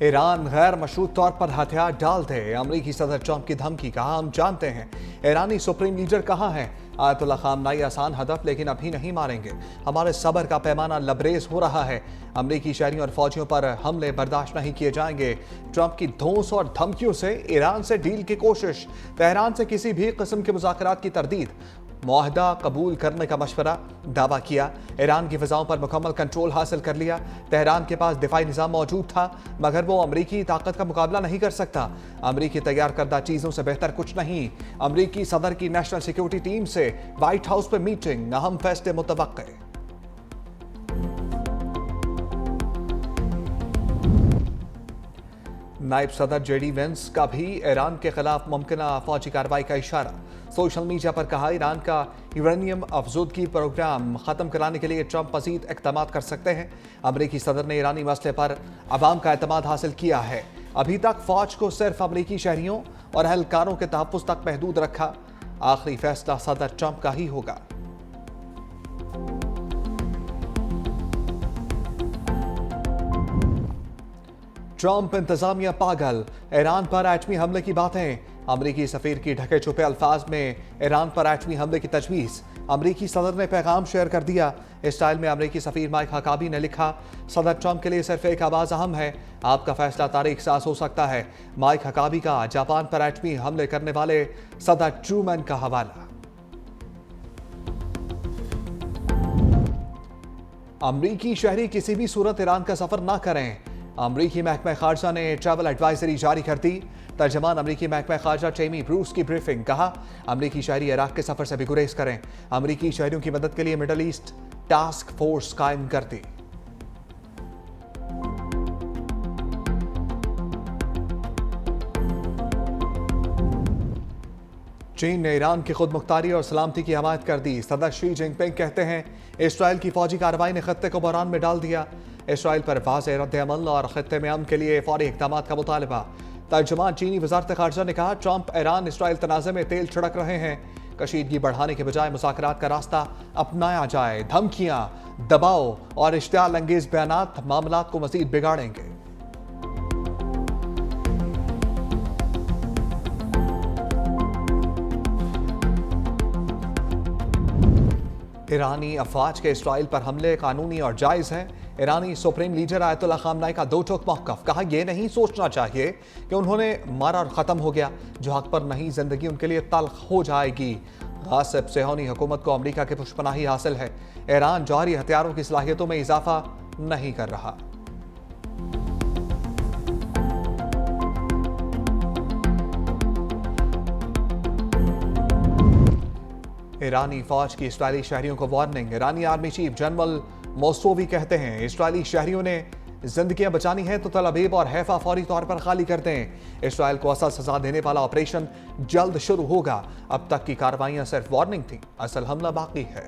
Iran गैर मशरूत तौर पर हथियार डाल दे, अमरीकी सदर ट्रंप की धमकी। कहा हम जानते हैं ईरानी सुप्रीम लीडर कहाँ है। आयतुल्ला खामनाई आसान हदफ लेकिन अभी नहीं मारेंगे, हमारे सब्र का पैमाना लबरेज हो रहा है। अमरीकी शहरियों और फौजियों पर हमले बर्दाश्त नहीं किए जाएंगे। ट्रंप की धौंस और धमकियों से ईरान से डील की कोशिश, तेहरान से किसी भी किस्म के मुज़ाकरात की तरदीद, मुआहदा कबूल करने का मशवरा, दावा किया। ईरान की फिजाओं पर मुकम्मल कंट्रोल हासिल कर लिया। तेहरान के पास दिफाई निज़ाम मौजूद था मगर वो अमरीकी ताकत का मुकाबला नहीं कर सकता। अमरीकी तैयार करदा चीज़ों से बेहतर कुछ नहीं। अमरीकी सदर की नेशनल सिक्योरिटी टीम से व्हाइट हाउस पर मीटिंग, अहम फैसले मुतवक्के। नायब सदर जेडी वेंस का भी ईरान के खिलाफ मुमकिन फौजी कार्रवाई का इशारा। सोशल मीडिया पर कहा ईरान का यूरेनियम अफजूदगी प्रोग्राम खत्म कराने के लिए ट्रंप मजीद इक़दाम कर सकते हैं। अमरीकी सदर ने ईरानी मसले पर अवाम का एतमाद हासिल किया है। अभी तक फौज को सिर्फ अमरीकी शहरियों और एहलकारों के तहफ़्फ़ुज़ तक महदूद रखा। आखिरी फैसला सदर ट्रंप का ही होगा। ट्रंप इंतजामिया पागल, ईरान पर एटमी हमले की बातें। अमरीकी सफीर की ढके छुपे अल्फाज में ईरान पर एटमी हमले की तजवीज़। अमरीकी सदर ने पैगाम शेयर कर दिया। इस स्टाइल में अमरीकी सफीर माइक हकाबी ने लिखा, सदर ट्रंप के लिए सिर्फ एक आवाज़ अहम है, आपका फैसला तारीख साज हो सकता है। माइक हकाबी का जापान पर एटमी हमले करने वाले सदर ट्रूमैन का हवाला। अमरीकी शहरी किसी भी सूरत ईरान का सफर ना करें। अमरीकी महकमा खारजा ने ट्रैवल एडवाइजरी जारी कर दी। तर्जमान अमरीकी महकमा खारजा टेमी ब्रूस की ब्रीफिंग। कहा अमरीकी शहरी इराक के सफर से भी गुरेज करें। अमरीकी शहरियों की मदद के लिए मिडल ईस्ट टास्क फोर्स कायम कर दी। चीन ने ईरान की खुद मुख्तारी और सलामती की हमायत कर दी। सदर शी जिनपिंग कहते हैं इसराइल की फौजी कार्रवाई ने खत्ते को बहरान में डाल दिया। इसराइल पर वाज़ेह रद्द-ए-अमल और खत्ते में अमन के लिए फौरी इक़दामात का मुतालबा। तर्जुमान चीनी वज़ारत ख़ारजा ने कहा ट्रंप ईरान इसराइल तनाज़े में तेल छिड़क रहे हैं, कशीदगी बढ़ाने के बजाय मुज़ाकरात का रास्ता अपनाया जाए। धमकियां, दबाव और इश्तियाल अंगेज बयानात मामलात को मज़ीद बिगाड़ेंगे। ईरानी अफवाज के इसराइल पर हमले कानूनी और जायज़ हैं। ईरानी सुप्रीम लीडर आयतुल्ला खामनाई का दो टोक मौक़िफ़। कहा यह नहीं सोचना चाहिए कि उन्होंने मारा और ख़त्म हो गया, जो हक पर नहीं ज़िंदगी उनके लिए तल्ख़ हो जाएगी। गासिब सेहोनी हुकूमत को अमरीका की पुष्पनाही हासिल है। ईरान जौहरी हथियारों की सलाहियतों में इजाफा नहीं कर रहा। ईरानी फौज की इसराइली शहरियों को वार्निंग। ईरानी आर्मी चीफ जनरल मोसोवी कहते हैं इसराइली शहरियों ने जिंदगियां बचानी है तो तल अबीब और हैफा फौरी तौर पर खाली कर दें। इसराइल को असल सजा देने वाला ऑपरेशन जल्द शुरू होगा। अब तक की कार्रवाइयां सिर्फ वार्निंग थी, असल हमला बाकी है।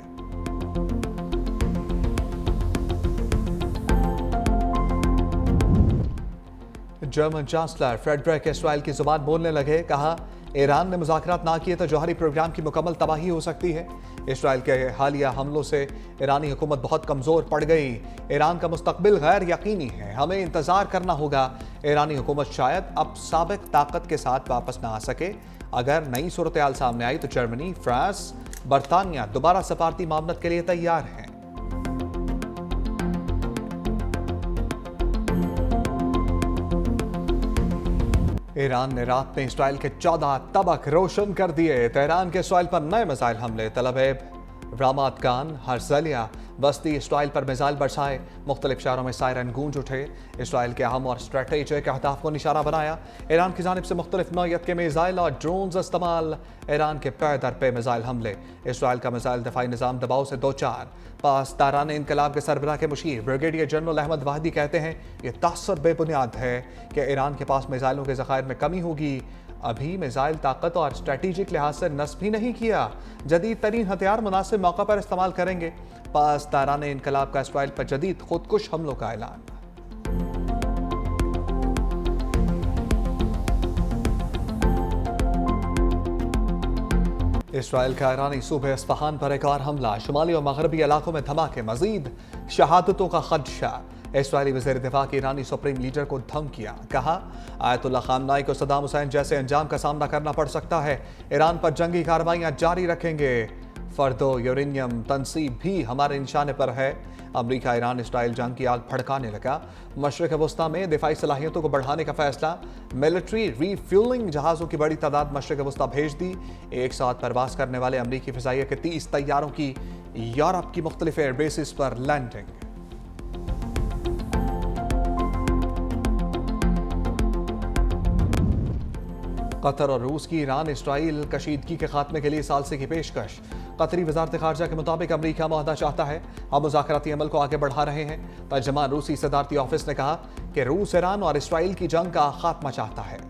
जर्मन चांसलर फ्रेडरिक इसराइल की जुबान बोलने लगे। कहा ईरान ने मुज़ाकरात ना किए तो जौहरी प्रोग्राम की मुकम्मल तबाही हो सकती है। इसराइल के हालिया हमलों से ईरानी हुकूमत बहुत कमज़ोर पड़ गई। ईरान का मुस्तकबिल गैर यकीनी है, हमें इंतज़ार करना होगा। ईरानी हुकूमत शायद अब साबिक ताकत के साथ वापस ना आ सके। अगर नई सूरत हाल सामने आई तो जर्मनी, फ्रांस, बरतानिया दोबारा सफारती मामलत के लिए तैयार हैं। ईरान ने रात में इसराइल के 14 तबक रोशन कर दिए। तेहरान के इसराइल पर नए मिसाइल हमले। तल अबीब, रामात गान, हर्जलिया, बस्ती इसराइल पर मिसाइल बरसाए। मुख्तलिफ शहरों में सायरन गूंज उठे। इसराइल के अहम और स्ट्रेटेजिक अहदाफ को निशाना बनाया। ईरान की जानिब से मुख्तलिफ नौयत के मिसाइल और ड्रोन्स इस्तेमाल। ईरान के पे दर पे मिसाइल हमले। इसराइल का मिसाइल दफाई निज़ाम दबाव से दो चार। पासदारान इनकलाब के सरबराह के मुशीर ब्रिगेडियर जनरल अहमद वाहिदी कहते हैं यह तासर बेबुनियाद है कि ईरान के पास मिसाइलों के ज़खायर में कमी होगी। अभी मिसाइल ताकत और स्ट्रेटेजिक लिहाज से नस्ब भी नहीं किया। जदीद तरीन हथियार मुनासिब मौका पर इस्तेमाल करेंगे। पासदारान इनकलाब का इसराइल पर जदीद खुदकुश हमलों का ऐलान। इसराइल का ईरानी सूबे इस्फहान पर एक और हमला। शुमाली और मगरबी इलाकों में धमाके, मजीद शहादतों का खदशा। इसराइली वज़ीर दिफा की ईरानी सुप्रीम लीडर को धमकियां, कहा आयतुल्लाह खामनाई को सद्दाम हुसैन जैसे अंजाम का सामना करना पड़ सकता है। ईरान पर जंगी कार्रवाइयां जारी रखेंगे। फर्दो यूरेनियम तनसीब भी हमारे निशाने पर है। अमेरिका ईरान इसराइल जंग की आग भड़काने लगा। मशरिक़ वस्ता में दिफाई सलाहियतों को बढ़ाने का फैसला। मिलिट्री रीफ्यूलिंग जहाज़ों की बड़ी तादाद मशरिक़ वस्ता भेज दी। एक साथ परवास करने वाले अमेरिकी फ़िज़ाइया के 30 तैयारों की यूरोप की मुख्तलिफ एयरबेसिस पर लैंडिंग। कतर और रूस की ईरान इसराइल कशीदगी के खात्मे के लिए साल से की पेशकश। कतरी वजारत खारजा के मुताबिक अमरीका मुआहदा चाहता है। हम मुज़ाकराती अमल को आगे बढ़ा रहे हैं। तर्जमान रूसी सदारती ऑफिस ने कहा कि रूस ईरान और इसराइल की जंग का खात्मा चाहता है।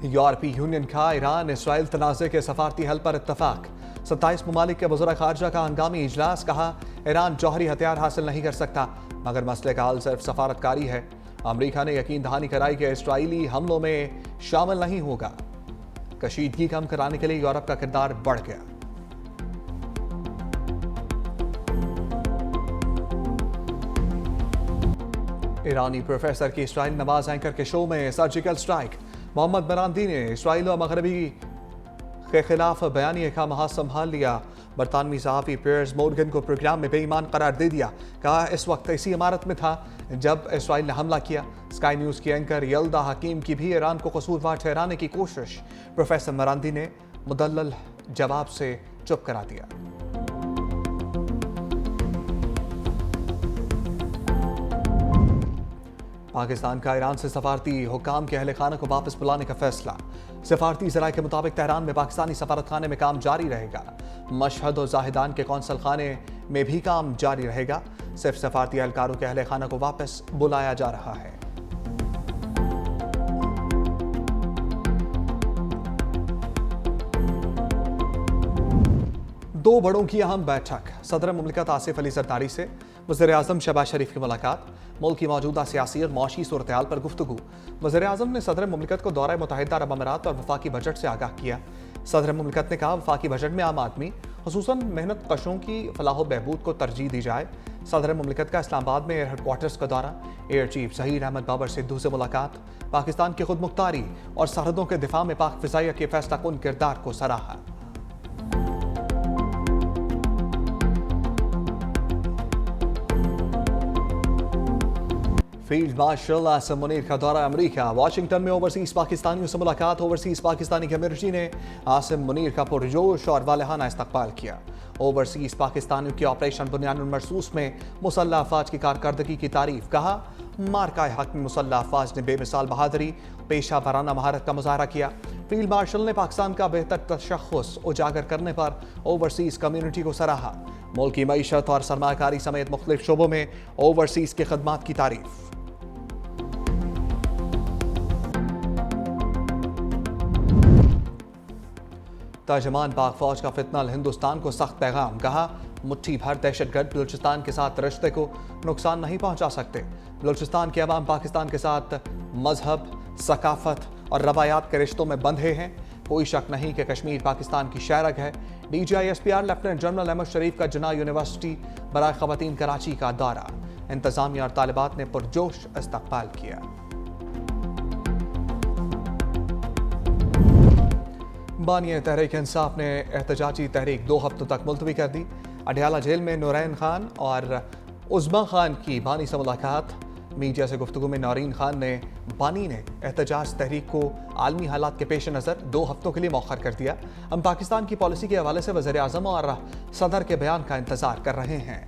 यूरोपीय यूनियन का ईरान इसराइल तनाज़े के सफारती हल पर इत्तफाक। 27 ममालिक के वज़ीर खारजा का हंगामी इजलास। कहा ईरान जौहरी हथियार हासिल नहीं कर सकता, मगर मसले का हल सिर्फ सफारतकारी है। अमेरिका ने यकीन दहानी कराई कि इसराइली हमलों में शामिल नहीं होगा। कशीदगी कम कराने के लिए यूरोप का किरदार बढ़ गया। ईरानी प्रोफेसर की इसराइल नवाज एंकर के शो में सर्जिकल स्ट्राइक। मोहम्मद बरांदी ने इसराइल और मगरबी के खिलाफ बयानिए का महाज संभाल लिया। बरतानवी सहाफ़ी पियर्स मोर्गन को प्रोग्राम में बेईमान करार दे दिया। कहा इस वक्त इसी इमारत में था जब इसराइल ने हमला किया। स्काई न्यूज़ की एंकर यल्दा हकीम की भी ईरान को कसूरवार ठहराने की कोशिश। प्रोफेसर मरांदी ने मुदल्लल जवाब से चुप करा दिया। पाकिस्तान का ईरान से सफारती हुकाम के अहले खाना को वापस बुलाने का फैसला। सफारती ज़राए के मुताबिक तेहरान में पाकिस्तानी सफारत खाने में काम जारी रहेगा। मशहद और जाहिदान के कौंसल खाने में भी काम जारी रहेगा। सिर्फ सफारती एहलकारों के अहले खाना को वापस बुलाया जा रहा है। दो बड़ों की अहम बैठक। सदर मुमलिकत आसिफ अली जरदारी से वज़ीर आज़म शहबाज शरीफ की मुलाकात। मुल्क की मौजूदा सियासी और मौशी सूरत हाल पर गुफ्तगू। वज़ीर आज़म ने सदर मुमलिकत को दौरा मुत्तहिदा अरब अमीरात और वफाकी बजट से आगाह किया। सदर मुमलिकत ने कहा वफाकी बजट में आम आदमी खुसूसन मेहनत कशों की फलाह बहबूद को तरजीह दी जाए। सदर मुमलिकत का इस्लामाबाद में एयर हेडक्वार्टर्स का दौरा। एयर चीफ ज़हीर अहमद बाबर सिद्धू से मुलाकात। पाकिस्तान की खुद मुख्तारी और सरहदों के दिफा में पाक फ़िज़ाइया के फैसला कुन किरदार को सराहा। फील्ड मार्शल आसिम मुनीर का दौरा अमेरिका। वाशिंगटन में ओवरसीज पाकिस्तानियों से मुलाकात। ओवरसीज पाकिस्तानी कम्युनिटी ने आसिम मुनीर का पुरजोश और वालहाना इस्तकबाल किया। ओवरसीज पाकिस्तानियों के ऑपरेशन बुनियानुल मरसूस में मुसल्लह अफवाज की कारकर्दगी की तारीफ। कहा मार्का हक में मुसल्लह अफवाज ने बेमिसाल बहादुरी पेशा वराना महारत का मुजाहरा किया। फील्ड मार्शल ने पाकिस्तान का बेहतर तशख़्ख़ुस उजागर करने पर ओवरसीज कम्युनिटी को सराहा। मुल्क की मईशत और सरमाकारी समेत मुख्तलिफ शोबों में ओवरसीज की खदमात की तारीफ। तर्जमान पाक फौज का फितनल हिंदुस्तान को सख्त पैगाम। कहा मुट्ठी भर दहशतगर्द बलूचिस्तान के साथ रिश्ते को नुकसान नहीं पहुंचा सकते। बलूचिस्तान के अवाम पाकिस्तान के साथ मजहब, सकाफत और रवायात के रिश्तों में बंधे हैं। कोई शक नहीं कि कश्मीर पाकिस्तान की शहरग है। DGISPR लेफ्टिनेंट जनरल अहमद शरीफ का जना यूनिवर्सिटी बराए ख़वातीन कराची का दौरा। इंतजामिया और तालिबात ने पुरजोश इस्तकबाल किया। बानिया तहरीक इंसाफ ने एहतजाजी तहरीक 2 हफ्तों तक मुलतवी कर दी। अडयाला जेल में नूरैन खान और उज़्मा खान की बानी से मुलाकात। मीडिया से गुफ्तगू में नौरीन खान ने बानी ने एहतजाज तहरीक को आलमी हालात के पेश नज़र 2 हफ्तों के लिए मौखर कर दिया। हम पाकिस्तान की पॉलिसी के हवाले से वज़ीर आज़म और सदर के बयान का इंतज़ार कर रहे हैं।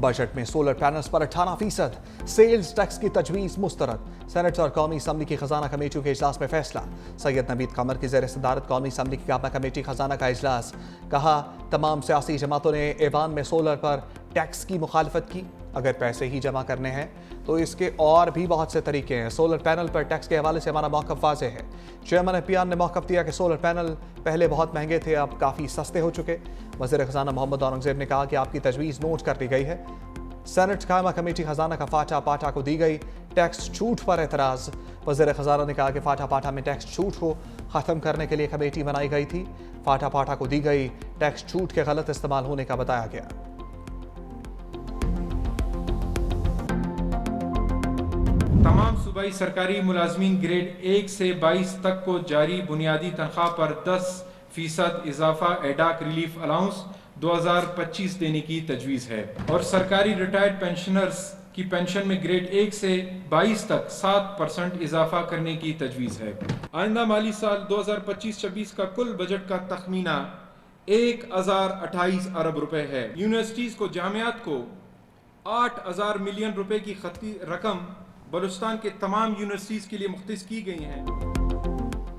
बजट में सोलर पैनल्स पर 18% सेल्स टैक्स की तजवीज़ मुस्तरद। सेनेट और कौमी असम्बली की खजाना कमेटियों के इजलास में फैसला। सैयद नवीद कमर की ज़ेर सदारत कौमी असम्बली की काबा कमेटी खजाना का इजलास। कहा तमाम सियासी जमातों ने ऐवान में सोलर पर टैक्स की मुखालफत की। अगर पैसे ही जमा करने हैं तो इसके और भी बहुत से तरीके हैं। सोलर पैनल पर टैक्स के हवाले से हमारा मौक़िफ़ वाज़ेह है। चेयरमैन FPR ने मौक़िफ़ दिया कि सोलर पैनल पहले बहुत महंगे थे, अब काफ़ी सस्ते हो चुके। वज़ीर ख़ज़ाना मोहम्मद औरंगज़ेब ने कहा कि आपकी तजवीज़ नोट कर ली गई है। सेनेट कायमा कमेटी खजाना का फाटा पाटा को दी गई टैक्स छूट पर एतराज। वज़ीर खजाना ने कहा कि फाटा पाटा में टैक्स छूट को खत्म करने के लिए कमेटी बनाई गई थी। फाटा पाटा को दी गई टैक्स छूट के गलत इस्तेमाल होने का बताया गया। तमाम सूबाई सरकारी मुलाजमीन ग्रेड 1 से 22 तक को जारी बुनियादी तनख्वाह पर 10% इजाफा एडाक रिलीफ अलाउंस 2025 देने की तजवीज़ है और सरकारी रिटायर्ड पेंशनर्स की पेंशन में ग्रेड 1 से 22 तक 7% इजाफा करने की तजवीज़ है। आइंदा माली साल 2025-26 का कुल बजट का तखमीना 1028 अरब रुपए है। यूनिवर्सिटीज़ को जामियात को 8000 मिलियन रुपए की खती रकम बलूचिस्तान के तमाम यूनिवर्सिटीज़ के लिए मुख्तस की गई हैं।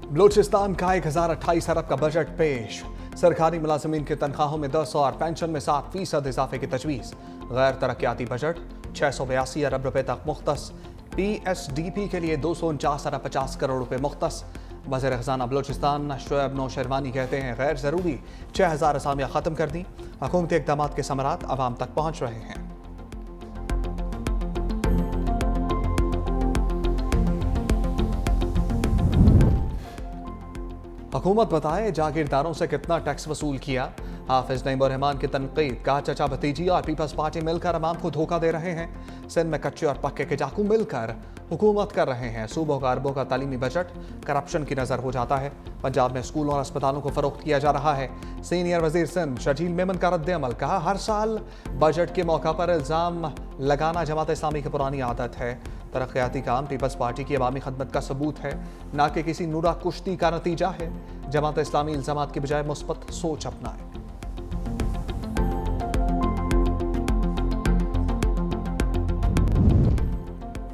बलूचिस्तान का 1028 अरब का बजट पेश। सरकारी मुलाजमीन की तनख्वाहों में 10 और पेंशन में 7% इजाफे की तजवीज़। गैर तरक्याती बजट 682 अरब रुपए तक मुख्तस। PSDP के लिए 249 अरब 50 करोड़ रुपए मुख्तस। वज़ीर खजाना बलूचिस्तान शोएब नौशेरवानी कहते हैं गैर ज़रूरी 6000 असामियाँ ख़त्म कर दी। हुकूमती इक़दाम के समरात आवाम तक पहुँच रहे हैं। हुकूमत बताए जागीरदारों से कितना टैक्स वसूल किया। हाफिज नईम रहमान की तनकीद, कहा चचा भतीजी और पीपल्स पार्टी मिलकर अवाम को धोखा दे रहे हैं। सिंध में कच्चे और पक्के के डाकू मिलकर हुकूमत कर रहे हैं। सूबों का अरबों का तालीमी बजट करप्शन की नज़र हो जाता है। पंजाब में स्कूलों और अस्पतालों को फरोख्त किया जा रहा है। सीनियर वजीर सिंध शर्जील मेमन का रद्द-ए-अमल, कहा हर साल बजट के मौका पर इल्ज़ाम लगाना जमात इस्लामी की पुरानी आदत है। तरक्याती काम पीपल्स पार्टी की अवामी खदमत का सबूत है, ना कि किसी नूरा कुश्ती का नतीजा है। जमात इस्लामी इल्ज़ामात की बजाय मुस्बत सोच अपनाए।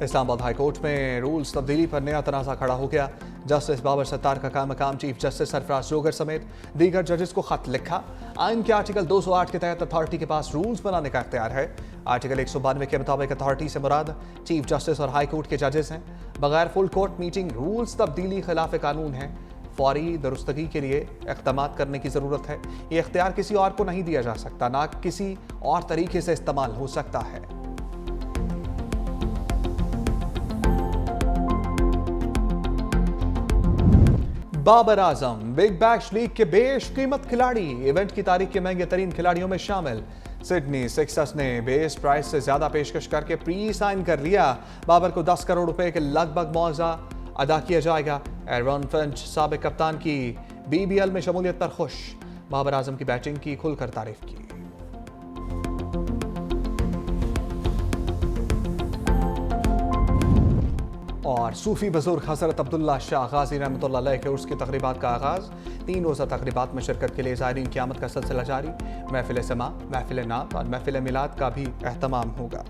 इस्लामाबाद हाई कोर्ट में रूल्स तब्दीली पर नया तनाज़ा खड़ा हो गया। जस्टिस बाबर सत्तार का मकाम चीफ जस्टिस सरफराज जोगर समेत दीगर जजेस को खत लिखा। आइन के आर्टिकल 208 के तहत अथॉरिटी के पास रूल्स बनाने का इख्तियार है। आर्टिकल 192 के मुताबिक अथॉरिटी से मुराद चीफ जस्टिस और हाई कोर्ट के जजेस हैं। बगैर फुल कोर्ट मीटिंग रूल्स तब्दीली खिलाफ कानून है। फौरी दुरुस्तगी के लिए इक़दाम करने की ज़रूरत है। ये इख्तियार किसी और को नहीं दिया जा सकता, ना किसी और तरीके से इस्तेमाल हो सकता है। Babar Azam big bash league के बेशकीमत खिलाड़ी, इवेंट की तारीख के महंगे तरीन खिलाड़ियों में शामिल। सिडनी सिक्सर्स ने बेस प्राइस से ज्यादा पेशकश करके प्री साइन कर लिया। बाबर को 10 करोड़ रुपए के लगभग मुआवजा अदा किया जाएगा। एरन फिंच साबिक कप्तान की BBL में शमूलियत पर खुश। बाबर आजम की बैटिंग की खुलकर तारीफ की। और सूफी बुजुर्ग हज़रत अब्दुल्ला शाह गाजी रहमतुल्लाह अलैह के उर्स की तकरीबात का आगाज़। 3 रोज़ा तकरीबात में शिरकत के लिए ज़ायरीन क़यामत का सिलसिला जारी। महफिल समा, महफिल नात और महफिल मिलाद का भी एहतमाम होगा।